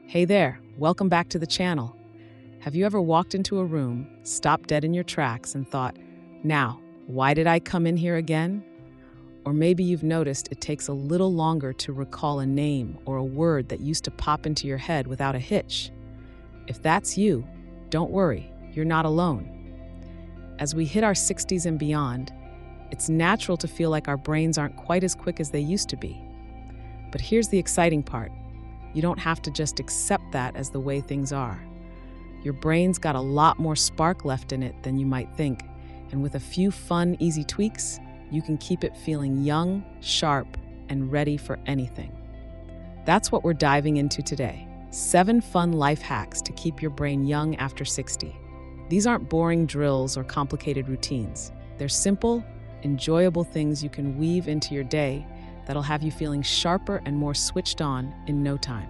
Hey there, welcome back to the channel. Have you ever walked into a room, stopped dead in your tracks, and thought, now, why did I come in here again? Or maybe you've noticed it takes a little longer to recall a name or a word that used to pop into your head without a hitch. If that's you, don't worry, you're not alone. As we hit our 60s and beyond, it's natural to feel like our brains aren't quite as quick as they used to be. But here's the exciting part. You don't have to just accept that as the way things are. Your brain's got a lot more spark left in it than you might think, and with a few fun, easy tweaks, you can keep it feeling young, sharp, and ready for anything. That's what we're diving into today. 7 fun life hacks to keep your brain young after 60. These aren't boring drills or complicated routines. They're simple, enjoyable things you can weave into your day that'll have you feeling sharper and more switched on in no time.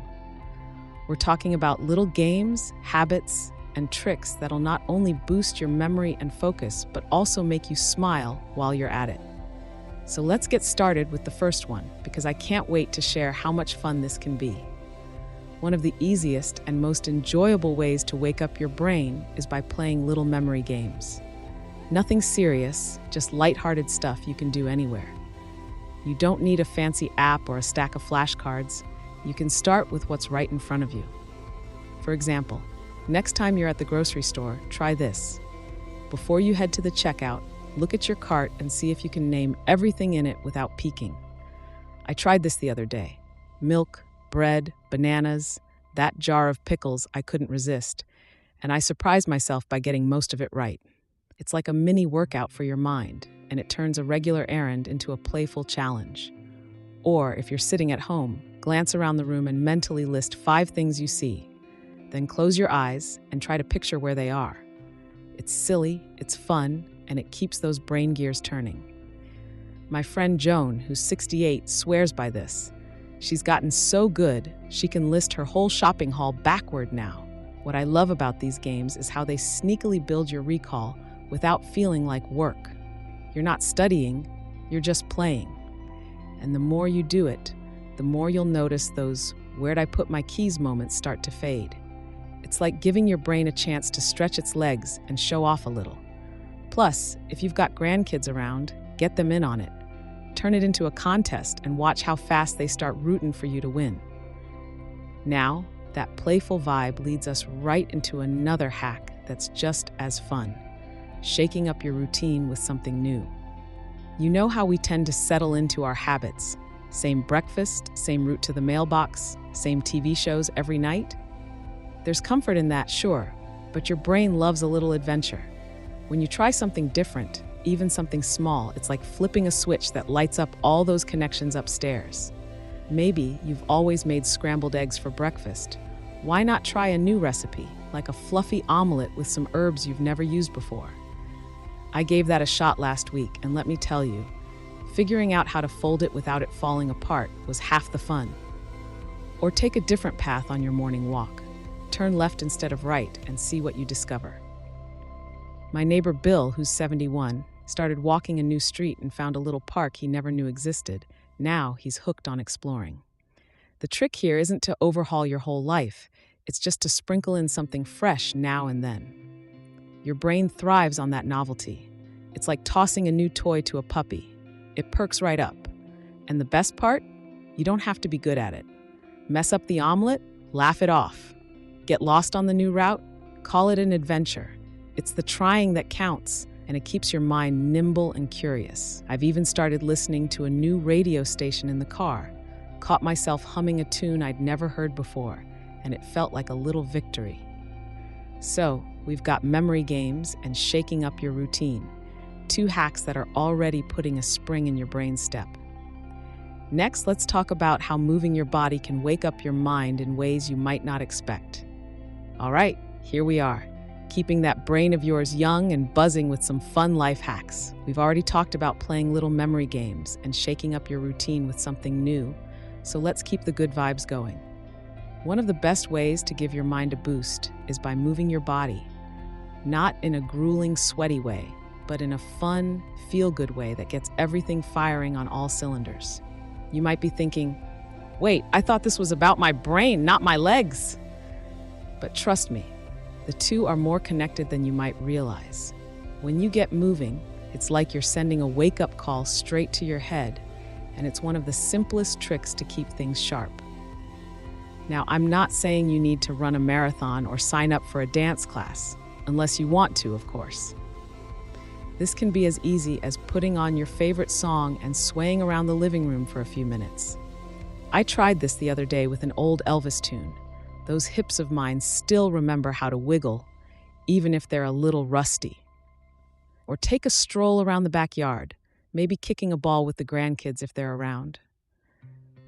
We're talking about little games, habits, and tricks that'll not only boost your memory and focus, but also make you smile while you're at it. So let's get started with the first one, because I can't wait to share how much fun this can be. One of the easiest and most enjoyable ways to wake up your brain is by playing little memory games. Nothing serious, just lighthearted stuff you can do anywhere. You don't need a fancy app or a stack of flashcards. You can start with what's right in front of you. For example, next time you're at the grocery store, try this. Before you head to the checkout, look at your cart and see if you can name everything in it without peeking. I tried this the other day. Milk, bread, bananas, that jar of pickles I couldn't resist, and I surprised myself by getting most of it right. It's like a mini workout for your mind, and it turns a regular errand into a playful challenge. Or, if you're sitting at home, glance around the room and mentally list 5 things you see. Then close your eyes and try to picture where they are. It's silly, it's fun, and it keeps those brain gears turning. My friend Joan, who's 68, swears by this. She's gotten so good, she can list her whole shopping haul backward now. What I love about these games is how they sneakily build your recall without feeling like work. You're not studying, you're just playing. And the more you do it, the more you'll notice those "where'd I put my keys" moments start to fade. It's like giving your brain a chance to stretch its legs and show off a little. Plus, if you've got grandkids around, get them in on it. Turn it into a contest and watch how fast they start rooting for you to win. Now, that playful vibe leads us right into another hack that's just as fun. Shaking up your routine with something new. You know how we tend to settle into our habits. Same breakfast, same route to the mailbox, same TV shows every night? There's comfort in that, sure, but your brain loves a little adventure. When you try something different, even something small, it's like flipping a switch that lights up all those connections upstairs. Maybe you've always made scrambled eggs for breakfast. Why not try a new recipe, like a fluffy omelet with some herbs you've never used before? I gave that a shot last week, and let me tell you, figuring out how to fold it without it falling apart was half the fun. Or take a different path on your morning walk. Turn left instead of right and see what you discover. My neighbor Bill, who's 71, started walking a new street and found a little park he never knew existed. Now he's hooked on exploring. The trick here isn't to overhaul your whole life. It's just to sprinkle in something fresh now and then. Your brain thrives on that novelty. It's like tossing a new toy to a puppy. It perks right up. And the best part? You don't have to be good at it. Mess up the omelet? Laugh it off. Get lost on the new route? Call it an adventure. It's the trying that counts, and it keeps your mind nimble and curious. I've even started listening to a new radio station in the car. Caught myself humming a tune I'd never heard before, and it felt like a little victory. So, we've got memory games and shaking up your routine. 2 hacks that are already putting a spring in your brain's step. Next, let's talk about how moving your body can wake up your mind in ways you might not expect. All right, here we are, keeping that brain of yours young and buzzing with some fun life hacks. We've already talked about playing little memory games and shaking up your routine with something new, so let's keep the good vibes going. One of the best ways to give your mind a boost is by moving your body. Not in a grueling, sweaty way, but in a fun, feel-good way that gets everything firing on all cylinders. You might be thinking, wait, I thought this was about my brain, not my legs. But trust me, the two are more connected than you might realize. When you get moving, it's like you're sending a wake-up call straight to your head, and it's one of the simplest tricks to keep things sharp. Now, I'm not saying you need to run a marathon or sign up for a dance class, unless you want to, of course. This can be as easy as putting on your favorite song and swaying around the living room for a few minutes. I tried this the other day with an old Elvis tune. Those hips of mine still remember how to wiggle, even if they're a little rusty. Or take a stroll around the backyard, maybe kicking a ball with the grandkids if they're around.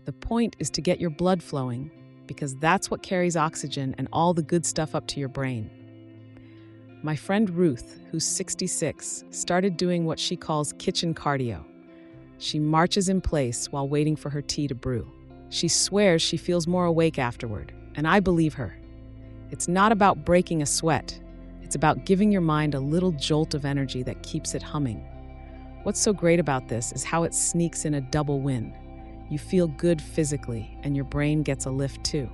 The point is to get your blood flowing, because that's what carries oxygen and all the good stuff up to your brain. My friend Ruth, who's 66, started doing what she calls kitchen cardio. She marches in place while waiting for her tea to brew. She swears she feels more awake afterward, and I believe her. It's not about breaking a sweat. It's about giving your mind a little jolt of energy that keeps it humming. What's so great about this is how it sneaks in a double win. You feel good physically, and your brain gets a lift too.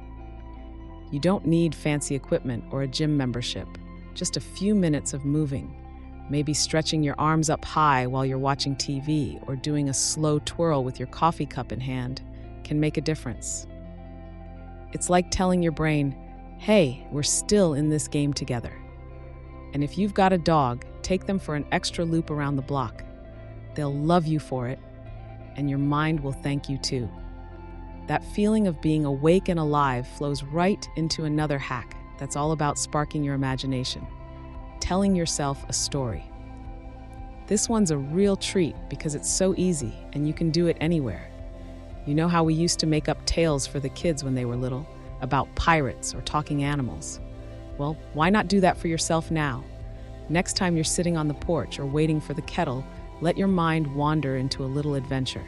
You don't need fancy equipment or a gym membership. Just a few minutes of moving, maybe stretching your arms up high while you're watching TV or doing a slow twirl with your coffee cup in hand, can make a difference. It's like telling your brain, hey, we're still in this game together. And if you've got a dog, take them for an extra loop around the block. They'll love you for it, and your mind will thank you too. That feeling of being awake and alive flows right into another hack that's all about sparking your imagination, telling yourself a story. This one's a real treat because it's so easy and you can do it anywhere. You know how we used to make up tales for the kids when they were little, about pirates or talking animals? Well, why not do that for yourself now? Next time you're sitting on the porch or waiting for the kettle, let your mind wander into a little adventure.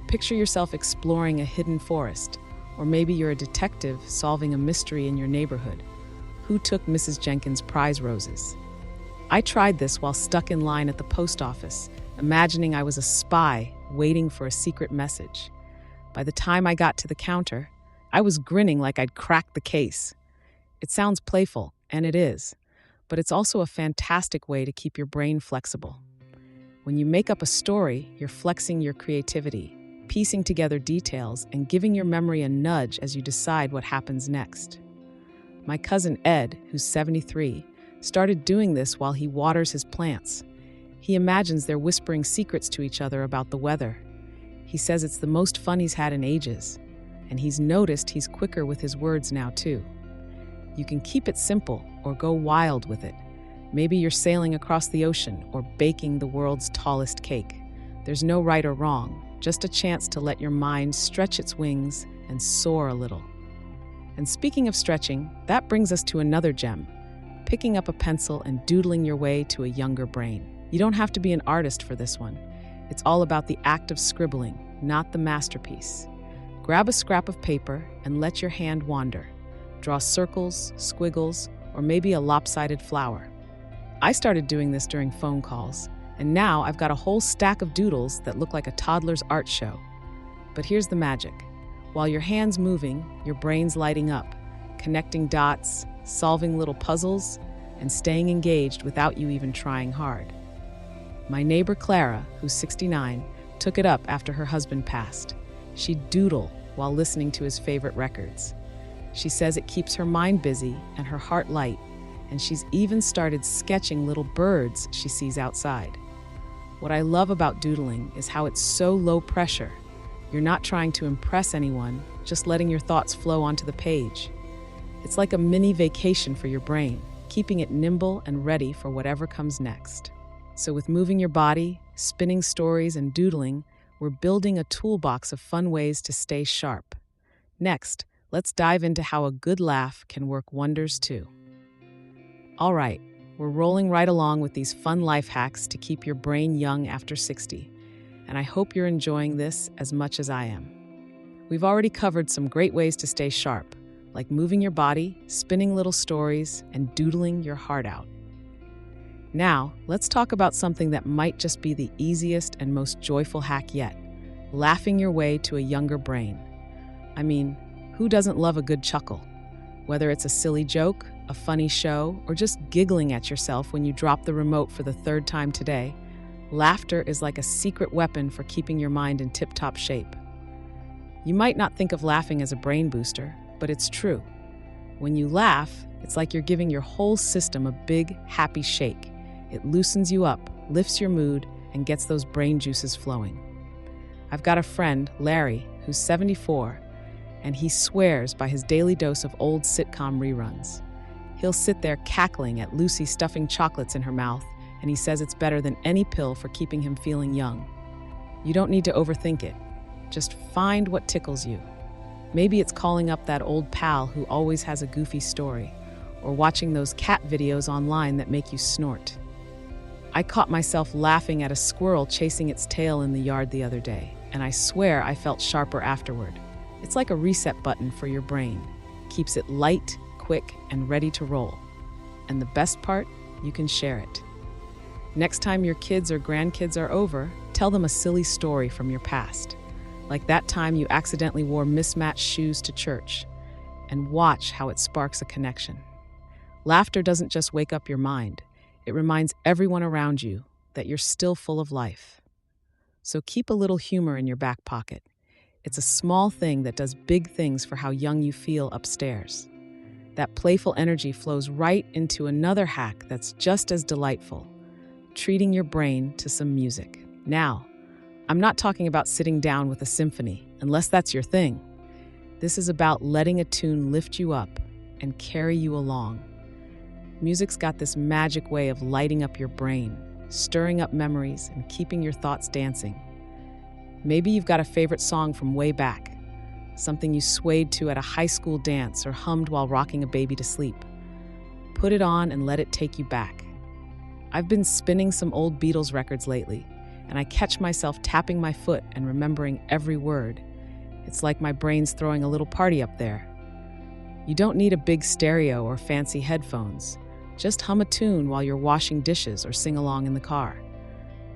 Picture yourself exploring a hidden forest, or maybe you're a detective solving a mystery in your neighborhood. Who took Mrs. Jenkins' prize roses? I tried this while stuck in line at the post office, imagining I was a spy waiting for a secret message. By the time I got to the counter, I was grinning like I'd cracked the case. It sounds playful, and it is, but it's also a fantastic way to keep your brain flexible. When you make up a story, you're flexing your creativity, piecing together details, and giving your memory a nudge as you decide what happens next. My cousin Ed, who's 73, started doing this while he waters his plants. He imagines they're whispering secrets to each other about the weather. He says it's the most fun he's had in ages, and he's noticed he's quicker with his words now too. You can keep it simple or go wild with it. Maybe you're sailing across the ocean or baking the world's tallest cake. There's no right or wrong, just a chance to let your mind stretch its wings and soar a little. And speaking of stretching, that brings us to another gem, picking up a pencil and doodling your way to a younger brain. You don't have to be an artist for this one. It's all about the act of scribbling, not the masterpiece. Grab a scrap of paper and let your hand wander. Draw circles, squiggles, or maybe a lopsided flower. I started doing this during phone calls, and now I've got a whole stack of doodles that look like a toddler's art show. But here's the magic. While your hand's moving, your brain's lighting up, connecting dots, solving little puzzles, and staying engaged without you even trying hard. My neighbor Clara, who's 69, took it up after her husband passed. She'd doodle while listening to his favorite records. She says it keeps her mind busy and her heart light, and she's even started sketching little birds she sees outside. What I love about doodling is how it's so low pressure. You're not trying to impress anyone, just letting your thoughts flow onto the page. It's like a mini vacation for your brain, keeping it nimble and ready for whatever comes next. So with moving your body, spinning stories, and doodling, we're building a toolbox of fun ways to stay sharp. Next, let's dive into how a good laugh can work wonders too. All right, we're rolling right along with these fun life hacks to keep your brain young after 60, and I hope you're enjoying this as much as I am. We've already covered some great ways to stay sharp, like moving your body, spinning little stories, and doodling your heart out. Now, let's talk about something that might just be the easiest and most joyful hack yet: laughing your way to a younger brain. I mean, who doesn't love a good chuckle? Whether it's a silly joke, a funny show, or just giggling at yourself when you drop the remote for the third time today, laughter is like a secret weapon for keeping your mind in tip-top shape. You might not think of laughing as a brain booster, but it's true. When you laugh, it's like you're giving your whole system a big, happy shake. It loosens you up, lifts your mood, and gets those brain juices flowing. I've got a friend, Larry, who's 74, and he swears by his daily dose of old sitcom reruns. He'll sit there cackling at Lucy stuffing chocolates in her mouth, and he says it's better than any pill for keeping him feeling young. You don't need to overthink it. Just find what tickles you. Maybe it's calling up that old pal who always has a goofy story, or watching those cat videos online that make you snort. I caught myself laughing at a squirrel chasing its tail in the yard the other day, and I swear I felt sharper afterward. It's like a reset button for your brain. Keeps it light, quick, and ready to roll. And the best part, you can share it. Next time your kids or grandkids are over, tell them a silly story from your past. Like that time you accidentally wore mismatched shoes to church, and watch how it sparks a connection. Laughter doesn't just wake up your mind, it reminds everyone around you that you're still full of life. So keep a little humor in your back pocket. It's a small thing that does big things for how young you feel upstairs. That playful energy flows right into another hack that's just as delightful, treating your brain to some music. Now, I'm not talking about sitting down with a symphony, unless that's your thing. This is about letting a tune lift you up and carry you along. Music's got this magic way of lighting up your brain, stirring up memories, and keeping your thoughts dancing. Maybe you've got a favorite song from way back, something you swayed to at a high school dance or hummed while rocking a baby to sleep. Put it on and let it take you back. I've been spinning some old Beatles records lately, and I catch myself tapping my foot and remembering every word. It's like my brain's throwing a little party up there. You don't need a big stereo or fancy headphones. Just hum a tune while you're washing dishes or sing along in the car.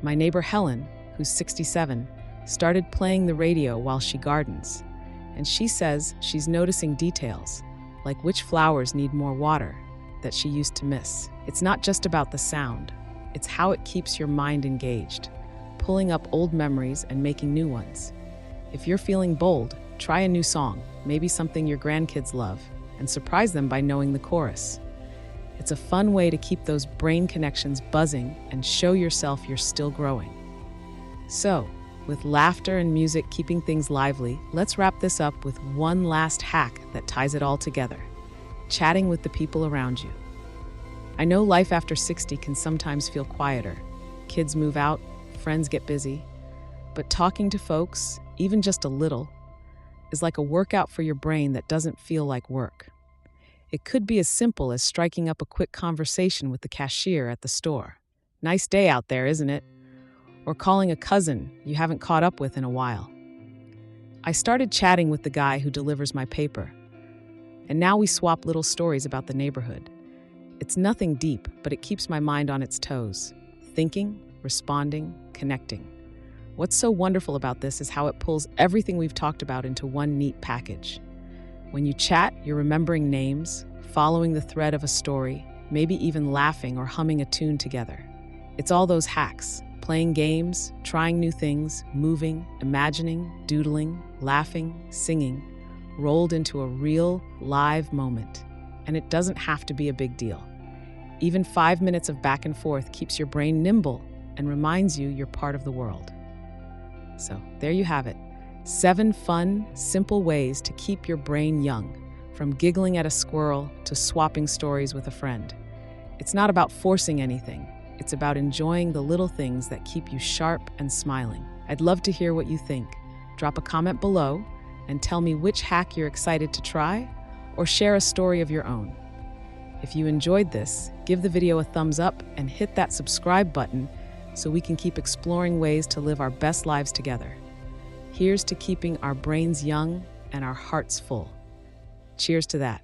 My neighbor Helen, who's 67, started playing the radio while she gardens, and she says she's noticing details, like which flowers need more water, that she used to miss. It's not just about the sound, it's how it keeps your mind engaged, pulling up old memories and making new ones. If you're feeling bold, try a new song, maybe something your grandkids love, and surprise them by knowing the chorus. It's a fun way to keep those brain connections buzzing and show yourself you're still growing. So, with laughter and music keeping things lively, let's wrap this up with one last hack that ties it all together: chatting with the people around you. I know life after 60 can sometimes feel quieter. Kids move out, friends get busy, but talking to folks, even just a little, is like a workout for your brain that doesn't feel like work. It could be as simple as striking up a quick conversation with the cashier at the store. Nice day out there, isn't it? Or calling a cousin you haven't caught up with in a while. I started chatting with the guy who delivers my paper, and now we swap little stories about the neighborhood. It's nothing deep, but it keeps my mind on its toes, thinking, responding, connecting. What's so wonderful about this is how it pulls everything we've talked about into one neat package. When you chat, you're remembering names, following the thread of a story, maybe even laughing or humming a tune together. It's all those hacks: playing games, trying new things, moving, imagining, doodling, laughing, singing, rolled into a real, live moment. And it doesn't have to be a big deal. Even 5 minutes of back and forth keeps your brain nimble and reminds you you're part of the world. So there you have it. 7 fun, simple ways to keep your brain young, from giggling at a squirrel to swapping stories with a friend. It's not about forcing anything. It's about enjoying the little things that keep you sharp and smiling. I'd love to hear what you think. Drop a comment below and tell me which hack you're excited to try, or share a story of your own. If you enjoyed this, give the video a thumbs up and hit that subscribe button so we can keep exploring ways to live our best lives together. Here's to keeping our brains young and our hearts full. Cheers to that.